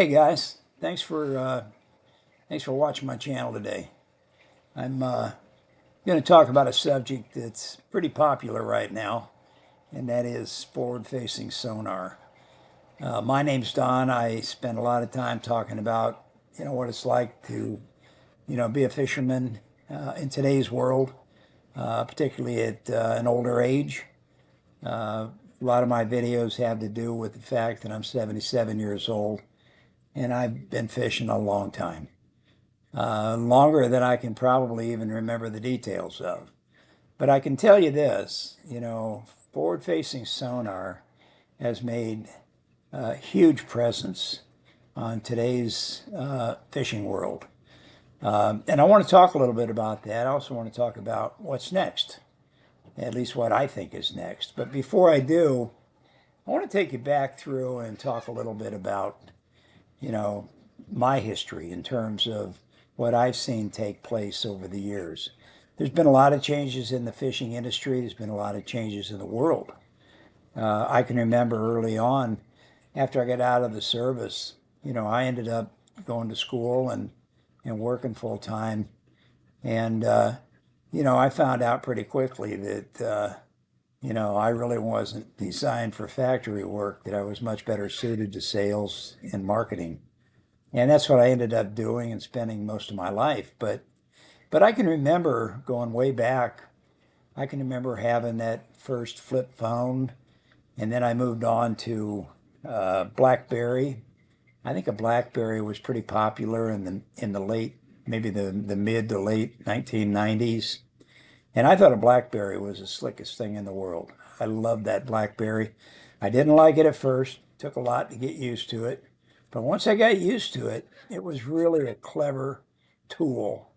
Hey guys, thanks for watching my channel today. I'm going to talk about a subject that's pretty popular right now, and that is forward-facing sonar. My name's Don. I spend a lot of time talking about what it's like to be a fisherman in today's world, particularly at an older age. A lot of my videos have to do with the fact that I'm 77 years old, and I've been fishing a long time. Longer than I can probably even remember the details of. But I can tell you this, forward-facing sonar has made a huge presence on today's fishing world. And I want to talk a little bit about that. I also want to talk about what's next, at least what I think is next. But before I do, I want to take you back through and talk a little bit about, you know, my history in terms of what I've seen take place over the years. There's been a lot of changes in the fishing industry. There's been a lot of changes in the world. I can remember early on, after I got out of the service, I ended up going to school and working full time. And, I found out pretty quickly that, I really wasn't designed for factory work, that I was much better suited to sales and marketing. And that's what I ended up doing and spending most of my life. But I can remember going way back. I can remember having that first flip phone, and then I moved on to BlackBerry. I think a BlackBerry was pretty popular in the late, maybe the mid to late 1990s. And I thought a BlackBerry was the slickest thing in the world. I loved that BlackBerry. I didn't like it at first. It took a lot to get used to it. But once I got used to it, it was really a clever tool.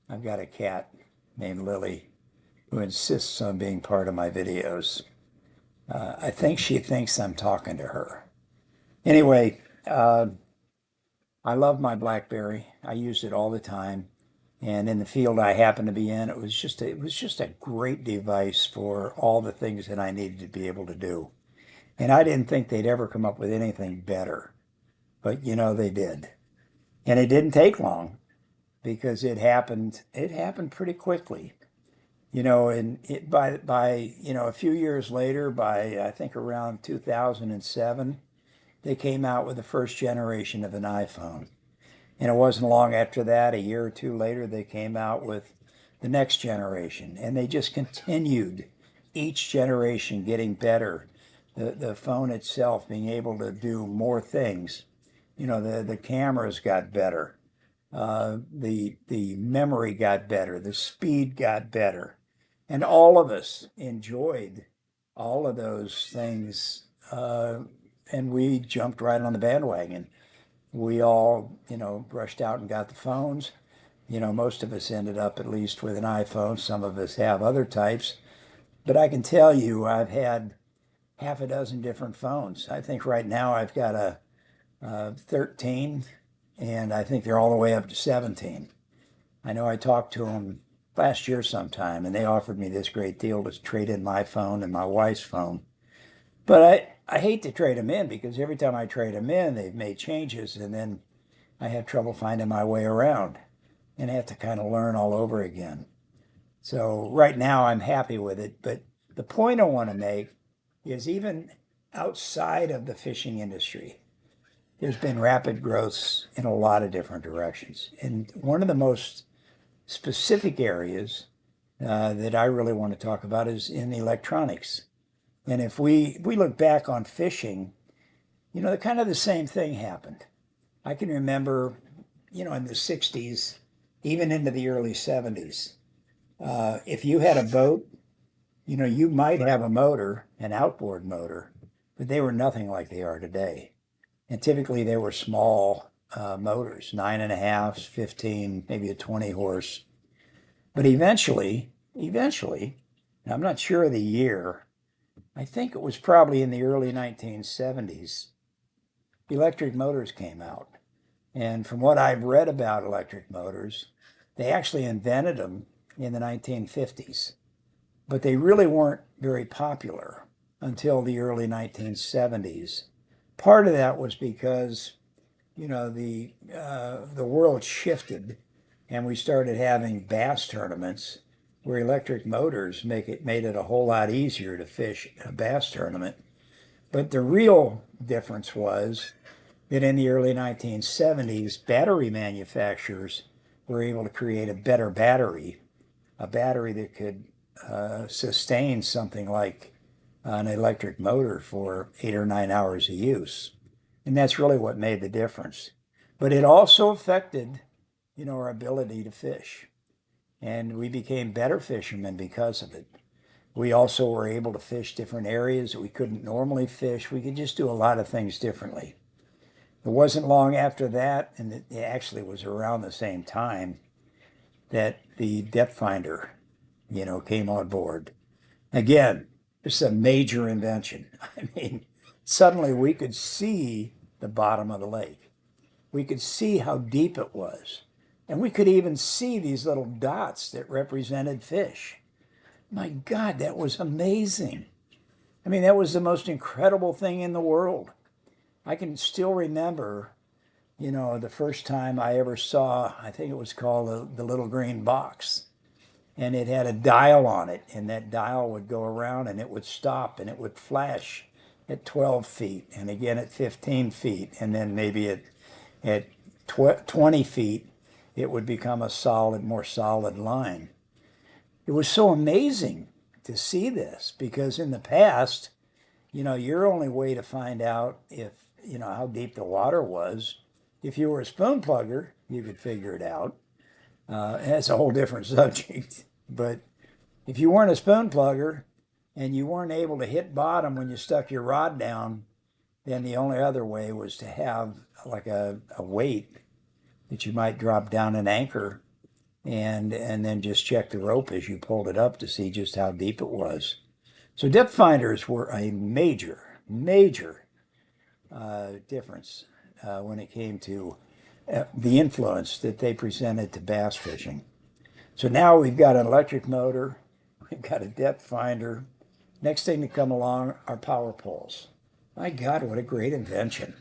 I've got a cat named Lily who insists on being part of my videos. I think she thinks I'm talking to her. Anyway, I love my BlackBerry. I used it all the time. And in the field I happened to be in, it was just a great device for all the things that I needed to be able to do. And I didn't think they'd ever come up with anything better. But they did. And it didn't take long because it happened pretty quickly. And by a few years later, by I think around 2007, they came out with the first generation of an iPhone. And it wasn't long after that, a year or two later, they came out with the next generation. And they just continued, each generation getting better. The phone itself being able to do more things. The cameras got better. The memory got better. The speed got better. And all of us enjoyed all of those things. And we jumped right on the bandwagon. We all, rushed out and got the phones. Most of us ended up at least with an iPhone. Some of us have other types. But I can tell you, I've had half a dozen different phones. I think right now I've got a 13, and I think they're all the way up to 17. I know I talked to them last year sometime, and they offered me this great deal to trade in my phone and my wife's phone. But I hate to trade them in because every time I trade them in, they've made changes, and then I have trouble finding my way around and I have to kind of learn all over again. So right now I'm happy with it. But the point I want to make is even outside of the fishing industry, there's been rapid growth in a lot of different directions. And one of the most specific areas that I really want to talk about is in electronics. And if we look back on fishing, kind of the same thing happened. I can remember, in the 60s, even into the early 70s, if you had a boat, you might have a motor, an outboard motor, but they were nothing like they are today. And typically they were small motors, 9.5, 15, maybe a 20 horse. But eventually, and I'm not sure of the year, I think it was probably in the early 1970s, electric motors came out. And from what I've read about electric motors, they actually invented them in the 1950s, but they really weren't very popular until the early 1970s. Part of that was because the world shifted, and we started having bass tournaments where electric motors made it a whole lot easier to fish a bass tournament. But the real difference was that in the early 1970s, battery manufacturers were able to create a battery that could sustain something like an electric motor for 8 or 9 hours of use. And that's really what made the difference. But it also affected, our ability to fish. And we became better fishermen because of it. We also were able to fish different areas that we couldn't normally fish. We could just do a lot of things differently. It wasn't long after that, and it actually was around the same time that the depth finder, came on board. Again, this is a major invention. I mean, suddenly we could see the bottom of the lake. We could see how deep it was. And we could even see these little dots that represented fish. My God, that was amazing. I mean, that was the most incredible thing in the world. I can still remember, the first time I ever saw, I think it was called the little green box. And it had a dial on it, and that dial would go around and it would stop and it would flash at 12 feet and again at 15 feet. And then maybe at 20 feet, it would become a more solid line. It was so amazing to see this because in the past, your only way to find out if, how deep the water was, if you were a spoon plugger, you could figure it out. That's a whole different subject. But if you weren't a spoon plugger and you weren't able to hit bottom when you stuck your rod down, then the only other way was to have like a weight that you might drop down an anchor and then just check the rope as you pulled it up to see just how deep it was. So depth finders were a major difference when it came to the influence that they presented to bass fishing. So now we've got an electric motor, we've got a depth finder. Next thing to come along are power poles. My God, what a great invention.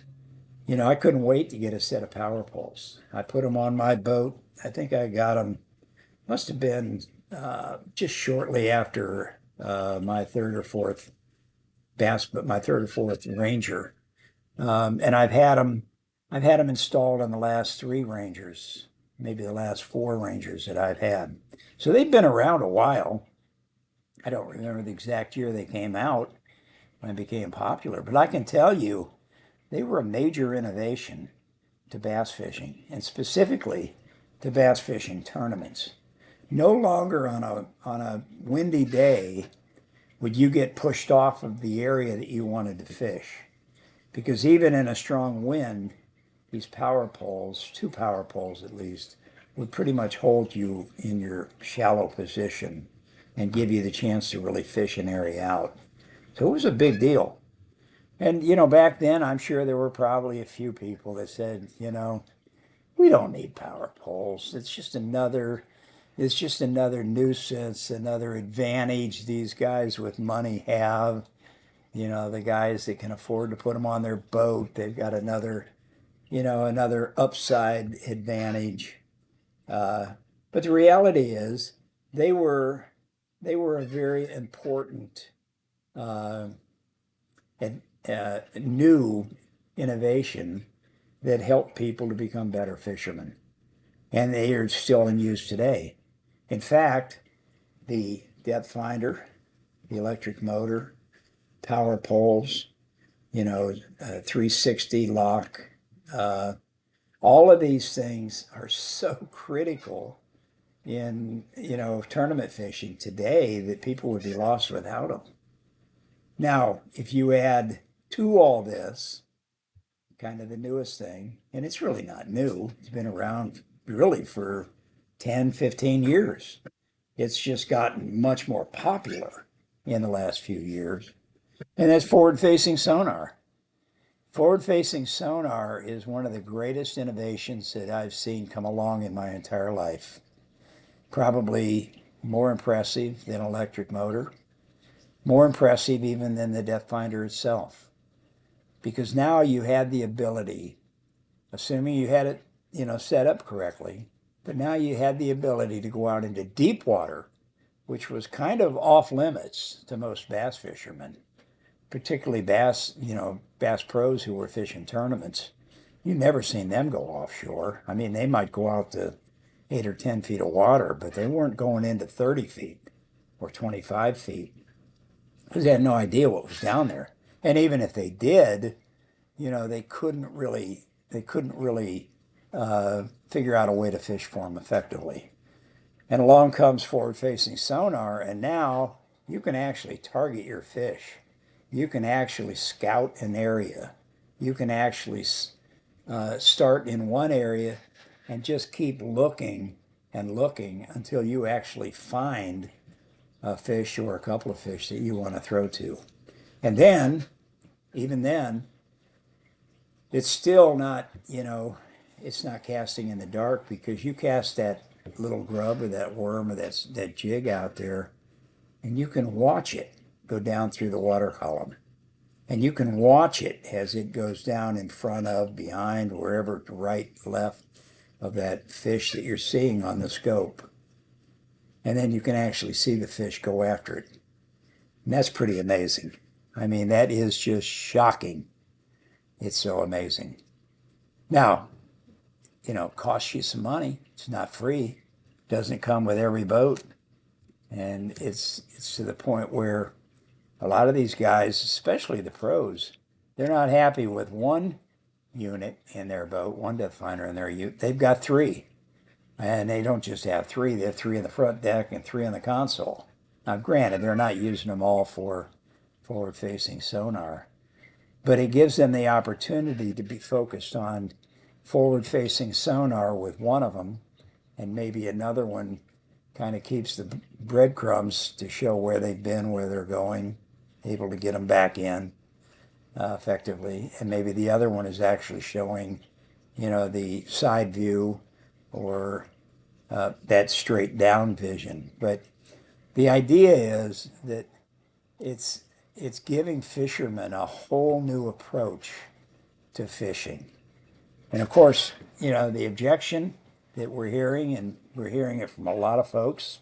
I couldn't wait to get a set of power poles. I put them on my boat. I think I got them, must have been just shortly after my third or fourth Ranger. And I've had them installed on the last three Rangers, maybe the last four Rangers that I've had. So they've been around a while. I don't remember the exact year they came out when they became popular, but I can tell you they were a major innovation to bass fishing, and specifically to bass fishing tournaments. No longer on a windy day would you get pushed off of the area that you wanted to fish, because even in a strong wind, these power poles, two power poles at least, would pretty much hold you in your shallow position and give you the chance to really fish an area out. So it was a big deal. And, back then, I'm sure there were probably a few people that said, we don't need power poles. It's just another nuisance, another advantage these guys with money have. The guys that can afford to put them on their boat, they've got another upside advantage. But the reality is, they were a very important new innovation that helped people to become better fishermen, and they are still in use today. In fact, the depth finder, the electric motor, power poles, 360 lock, all of these things are so critical in, tournament fishing today that people would be lost without them. Now, if you add to all this, kind of the newest thing, and it's really not new, it's been around really for 10, 15 years. It's just gotten much more popular in the last few years. And that's forward-facing sonar. Forward-facing sonar is one of the greatest innovations that I've seen come along in my entire life. Probably more impressive than electric motor, more impressive even than the depth finder itself. Because now you had the ability assuming you had it, set up correctly. But now you had the ability to go out into deep water, which was kind of off limits to most bass fishermen, particularly bass pros who were fishing tournaments. You never seen them go offshore. I mean, they might go out to 8 or 10 feet of water, but they weren't going into 30 feet or 25 feet because they had no idea what was down there. And even if they did, they couldn't really figure out a way to fish for them effectively. And along comes forward-facing sonar, and now you can actually target your fish. You can actually scout an area. You can actually start in one area and just keep looking and looking until you actually find a fish or a couple of fish that you want to throw to. And then, even then, it's still not, it's not casting in the dark, because you cast that little grub or that worm or that jig out there, and you can watch it go down through the water column. And you can watch it as it goes down in front of, behind, wherever, right, left of that fish that you're seeing on the scope. And then you can actually see the fish go after it. And that's pretty amazing. I mean, that is just shocking. It's so amazing. Now, it costs you some money. It's not free. Doesn't come with every boat. And it's to the point where a lot of these guys, especially the pros, they're not happy with one unit in their boat, one depth finder in their unit. They've got three. And they don't just have three, they have three in the front deck and three in the console. Now, granted, they're not using them all for forward-facing sonar, but it gives them the opportunity to be focused on forward-facing sonar with one of them, and maybe another one kind of keeps the breadcrumbs to show where they've been, where they're going, able to get them back in effectively. And maybe the other one is actually showing, the side view or that straight down vision. But the idea is that it's giving fishermen a whole new approach to fishing. And of course, the objection that we're hearing, and we're hearing it from a lot of folks,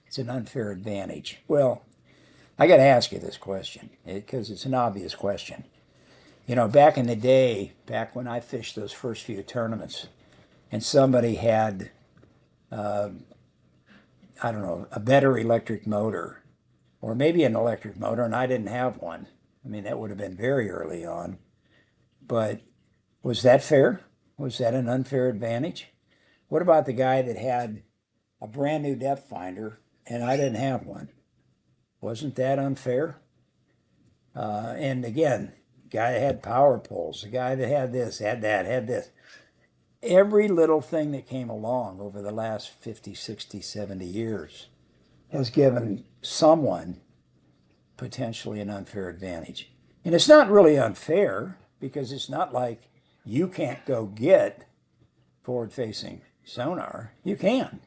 it's an unfair advantage. Well, I got to ask you this question because it's an obvious question. Back in the day, back when I fished those first few tournaments, and somebody had, I don't know, a better electric motor, or maybe an electric motor, and I didn't have one. I mean, that would have been very early on. But was that fair? Was that an unfair advantage? What about the guy that had a brand new depth finder and I didn't have one? Wasn't that unfair? And again, the guy that had power poles, the guy that had this, had that, had this. Every little thing that came along over the last 50, 60, 70 years has given someone potentially an unfair advantage. And it's not really unfair, because it's not like you can't go get forward-facing sonar. You can.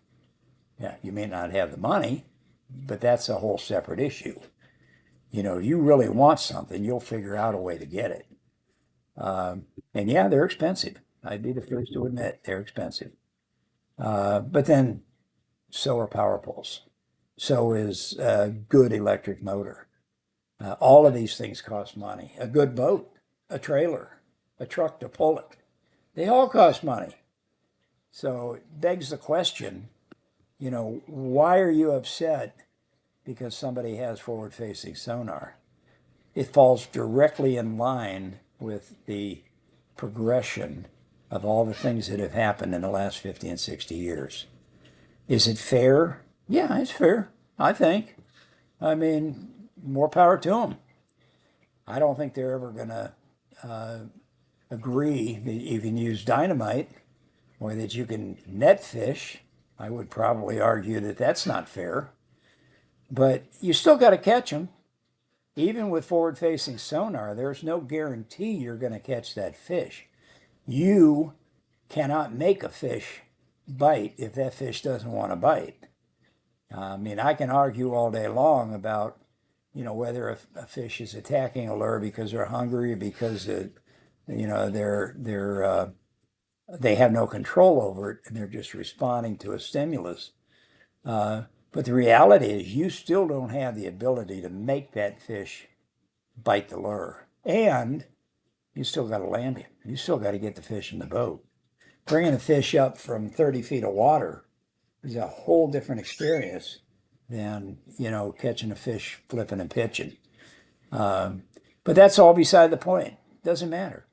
Yeah, you may not have the money, but that's a whole separate issue. You really want something, you'll figure out a way to get it. And yeah, they're expensive. I'd be the first to admit they're expensive. But then so are power poles. So is a good electric motor. All of these things cost money. A good boat, a trailer, a truck to pull it. They all cost money. So it begs the question, why are you upset because somebody has forward-facing sonar? It falls directly in line with the progression of all the things that have happened in the last 50 and 60 years. Is it fair? Yeah, it's fair, I think. I mean, more power to them. I don't think they're ever going to agree that you can use dynamite or that you can net fish. I would probably argue that that's not fair. But you still got to catch them. Even with forward-facing sonar, there's no guarantee you're going to catch that fish. You cannot make a fish bite if that fish doesn't want to bite. I mean, I can argue all day long about, whether a fish is attacking a lure because they're hungry, or because You know, they have no control over it, and they're just responding to a stimulus. Uh, but the reality is, you still don't have the ability to make that fish bite the lure, and you still got to land him. You still got to get the fish in the boat. Bringing a fish up from 30 feet of water is a whole different experience than, catching a fish flipping and pitching. Um, but that's all beside the point. Doesn't matter.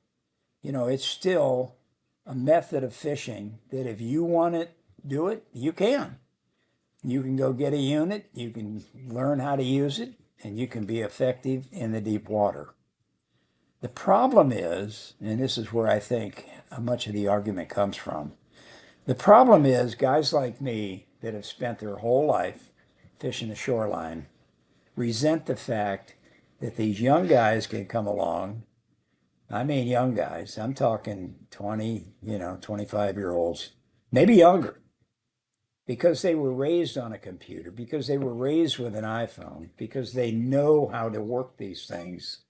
It's still a method of fishing that if you want to do it, you can. You can go get a unit, you can learn how to use it, and you can be effective in the deep water. The problem is, and this is where I think much of the argument comes from, the problem is guys like me that have spent their whole life fishing the shoreline resent the fact that these young guys can come along. I mean, young guys, I'm talking 20, 25-year-olds, maybe younger, because they were raised on a computer, because they were raised with an iPhone, because they know how to work these things.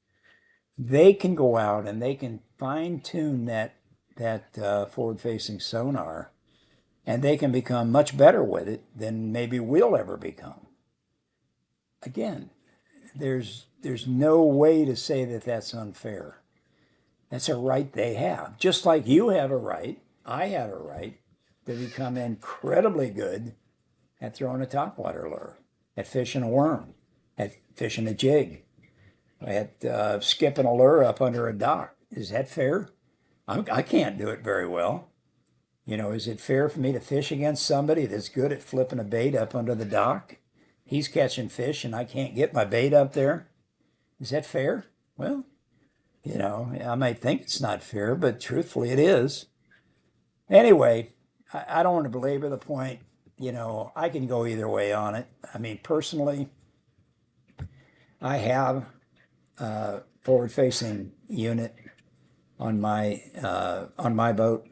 They can go out and they can fine tune that forward-facing sonar, and they can become much better with it than maybe we'll ever become. Again, there's no way to say that that's unfair. That's a right they have. Just like you have a right, I have a right to become incredibly good at throwing a topwater lure, at fishing a worm, at fishing a jig, at skipping a lure up under a dock. Is that fair? I can't do it very well. Is it fair for me to fish against somebody that's good at flipping a bait up under the dock? He's catching fish and I can't get my bait up there. Is that fair? Well, I might think it's not fair, but truthfully it is. Anyway, I don't want to belabor the point. I can go either way on it. I mean, personally, I have a forward-facing unit on my boat.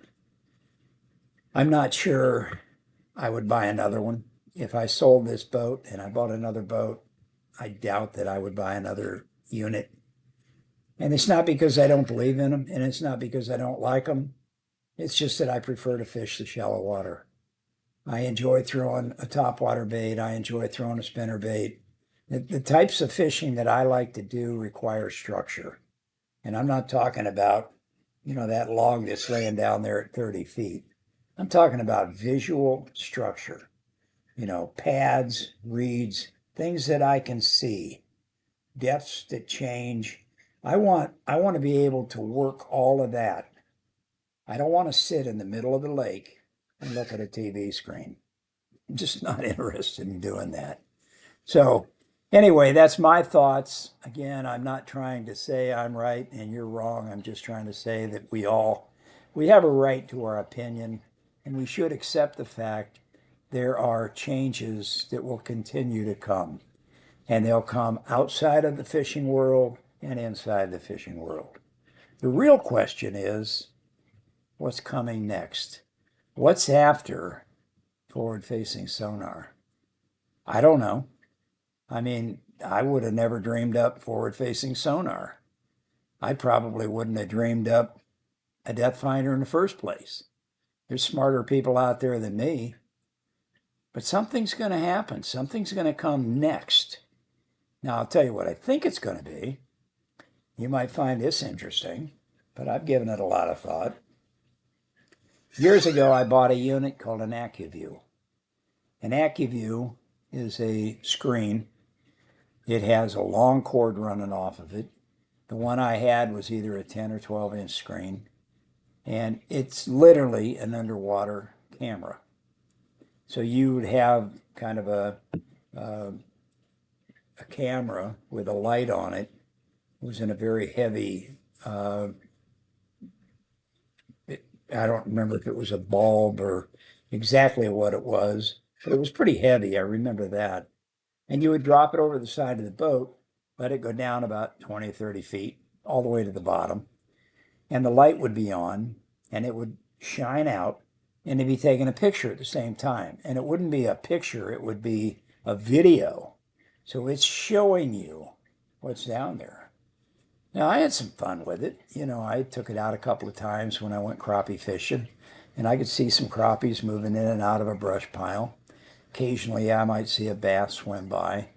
I'm not sure I would buy another one. If I sold this boat and I bought another boat, I doubt that I would buy another unit. And it's not because I don't believe in them, and it's not because I don't like them. It's just that I prefer to fish the shallow water. I enjoy throwing a topwater bait. I enjoy throwing a spinner bait. The types of fishing that I like to do require structure. And I'm not talking about, that log that's laying down there at 30 feet. I'm talking about visual structure, pads, reeds, things that I can see, depths that change. I want to be able to work all of that. I don't want to sit in the middle of the lake and look at a TV screen. I'm just not interested in doing that. So, anyway, that's my thoughts. Again, I'm not trying to say I'm right and you're wrong. I'm just trying to say that we have a right to our opinion, and we should accept the fact there are changes that will continue to come, and they'll come outside of the fishing world and inside the fishing world. The real question is, what's coming next? What's after forward-facing sonar? I don't know. I mean, I would have never dreamed up forward-facing sonar. I probably wouldn't have dreamed up a depth finder in the first place. There's smarter people out there than me. But something's going to happen. Something's going to come next. Now, I'll tell you what I think it's going to be. You might find this interesting, but I've given it a lot of thought. Years ago, I bought a unit called an AccuView. An AccuView is a screen. It has a long cord running off of it. The one I had was either a 10 or 12-inch screen, and it's literally an underwater camera. So you would have kind of a camera with a light on it. It was in a very heavy, I don't remember if it was a bulb or exactly what it was, but it was pretty heavy. I remember that. And you would drop it over the side of the boat, let it go down about 20, 30 feet, all the way to the bottom. And the light would be on, and it would shine out, and it'd be taking a picture at the same time. And it wouldn't be a picture, it would be a video. So it's showing you what's down there. Now, I had some fun with it. I took it out a couple of times when I went crappie fishing, and I could see some crappies moving in and out of a brush pile. Occasionally, I might see a bass swim by,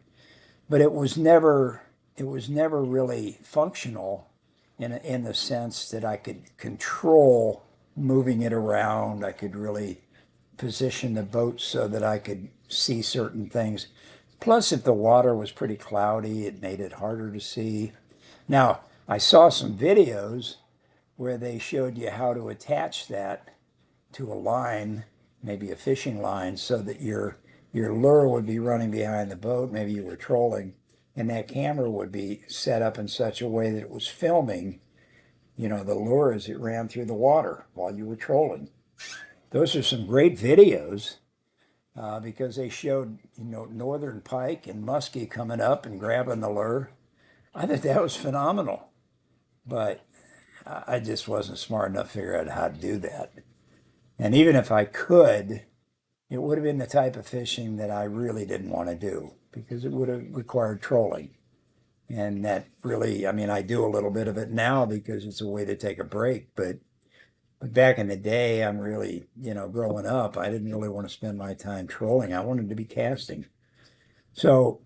but it was never really functional in the sense that I could control moving it around. I could really position the boat so that I could see certain things. Plus, if the water was pretty cloudy, it made it harder to see. Now, I saw some videos where they showed you how to attach that to a line, maybe a fishing line, so that your lure would be running behind the boat. Maybe you were trolling, and that camera would be set up in such a way that it was filming, the lure as it ran through the water while you were trolling. Those are some great videos because they showed, northern pike and muskie coming up and grabbing the lure. I thought that was phenomenal, but I just wasn't smart enough to figure out how to do that. And even if I could, it would have been the type of fishing that I really didn't want to do because it would have required trolling. And that really, I mean, I do a little bit of it now because it's a way to take a break. But back in the day, I'm really, growing up, I didn't really want to spend my time trolling. I wanted to be casting. So,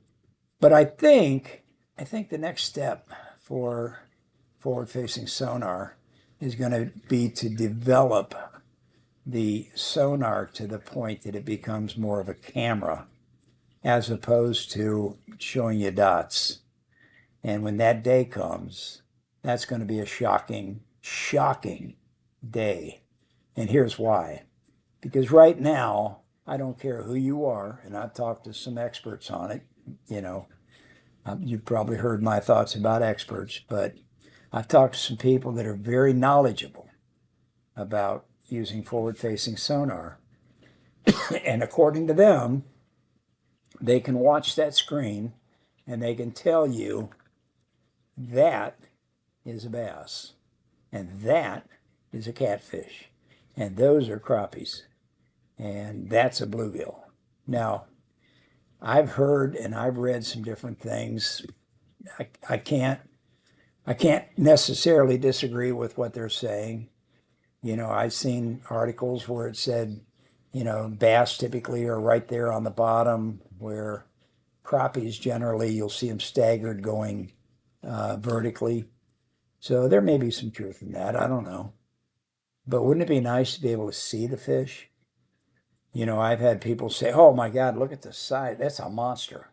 but I think the next step for forward-facing sonar is going to be to develop the sonar to the point that it becomes more of a camera as opposed to showing you dots. And when that day comes, that's going to be a shocking, shocking day. And here's why. Because right now, I don't care who you are, and I've talked to some experts on it. You know, you've probably heard my thoughts about experts, but I've talked to some people that are very knowledgeable about using forward-facing sonar. And according to them, they can watch that screen and they can tell you that is a bass and that is a catfish and those are crappies and that's a bluegill. Now, I've heard and I've read some different things. I can't necessarily disagree with what they're saying. I've seen articles where it said, bass typically are right there on the bottom, where crappies generally you'll see them staggered going vertically. So there may be some truth in that. I don't know. But wouldn't it be nice to be able to see the fish? I've had people say, oh my God, look at the size. That's a monster.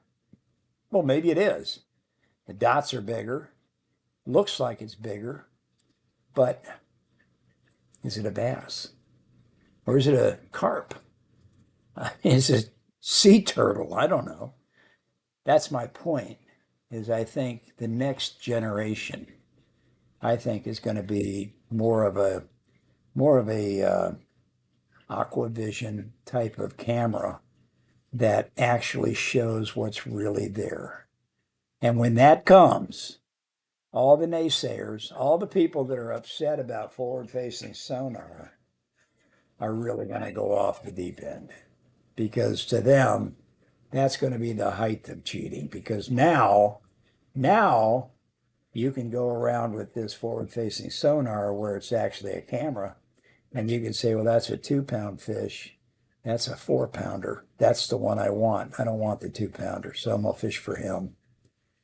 Well, maybe it is. The dots are bigger, looks like it's bigger, but is it a bass? Or is it a carp? Is it a sea turtle? I don't know. That's my point, is I think the next generation, I think, is going to be more of a aqua vision type of camera that actually shows what's really there. And when that comes, all the naysayers, all the people that are upset about forward-facing sonar are really going to go off the deep end because to them, that's going to be the height of cheating because now you can go around with this forward-facing sonar where it's actually a camera and you can say, well, that's a 2 pound fish. That's a 4 pounder. That's the one I want. I don't want the 2 pounder. So I'm going to fish for him.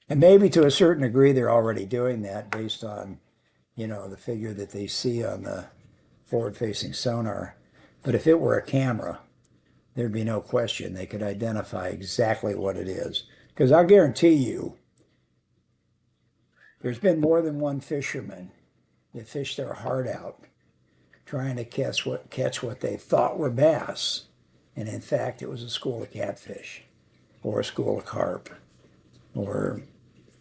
And maybe to a certain degree, they're already doing that based on, the figure that they see on the forward-facing sonar. But if it were a camera, there'd be no question. They could identify exactly what it is. Because I'll guarantee you, there's been more than one fisherman that fished their heart out trying to catch what they thought were bass. And in fact, it was a school of catfish or a school of carp or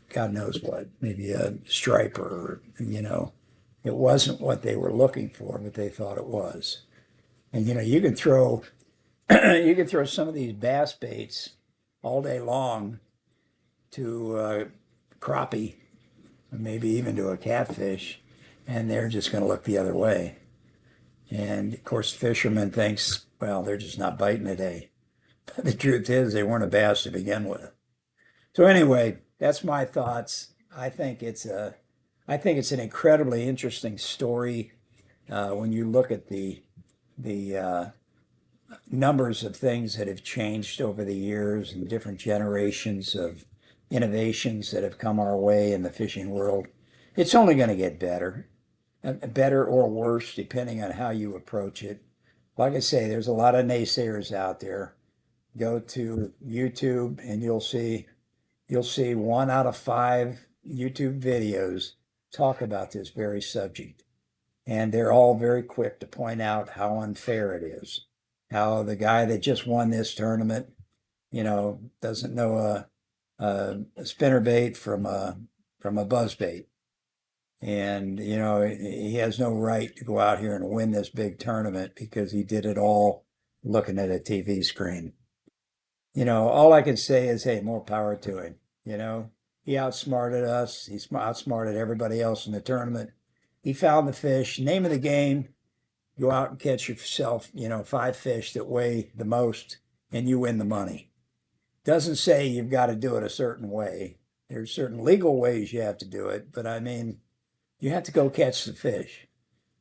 God knows what, maybe a striper, It wasn't what they were looking for, but they thought it was. And you can throw you can throw some of these bass baits all day long to crappie, or maybe even to a catfish, and they're just going to look the other way. And of course, the fisherman thinks, well, they're just not biting today. But the truth is, they weren't a bass to begin with. So anyway, that's my thoughts. I think it's a I think it's an incredibly interesting story when you look at the numbers of things that have changed over the years and different generations of innovations that have come our way in the fishing world. It's only going to get better or worse, depending on how you approach it. Like I say, there's a lot of naysayers out there. Go to YouTube and you'll see 1 out of 5 YouTube videos talk about this very subject. And they're all very quick to point out how unfair it is. How the guy that just won this tournament, doesn't know a spinnerbait from a buzzbait. And, he has no right to go out here and win this big tournament because he did it all looking at a TV screen. All I can say is, hey, more power to him. He outsmarted us. He outsmarted everybody else in the tournament. He found the fish. Name of the game, go out and catch yourself, 5 fish that weigh the most, and you win the money. Doesn't say you've got to do it a certain way. There's certain legal ways you have to do it, but I mean, you have to go catch the fish.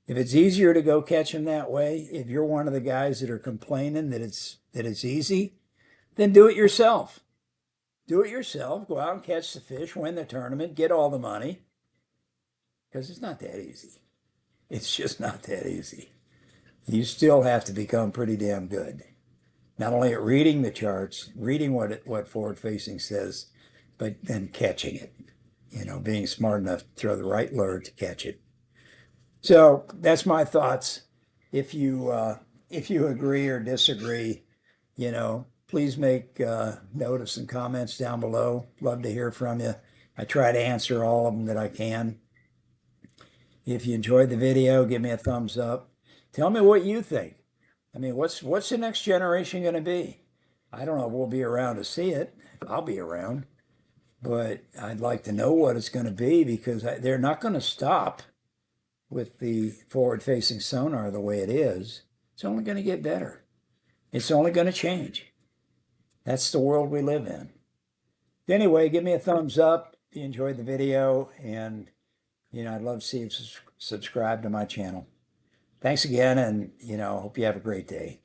If it's easier to go catch them that way, if you're one of the guys that are complaining that it's easy, then do it yourself. Do it yourself. Go out and catch the fish, win the tournament, get all the money. Because it's not that easy. It's just not that easy. You still have to become pretty damn good. Not only at reading the charts, reading what forward facing says, but then catching it. Being smart enough to throw the right lure to catch it. So that's my thoughts. If you agree or disagree, please make note of some comments down below. Love to hear from you. I try to answer all of them that I can. If you enjoyed the video, give me a thumbs up. Tell me what you think. I mean, what's the next generation going to be? I don't know if we'll be around to see it. I'll be around. But I'd like to know what it's going to be because they're not going to stop with the forward-facing sonar the way it is. It's only going to get better. It's only going to change. That's the world we live in. Anyway, give me a thumbs up if you enjoyed the video, and I'd love to see you subscribe to my channel. Thanks again, and hope you have a great day.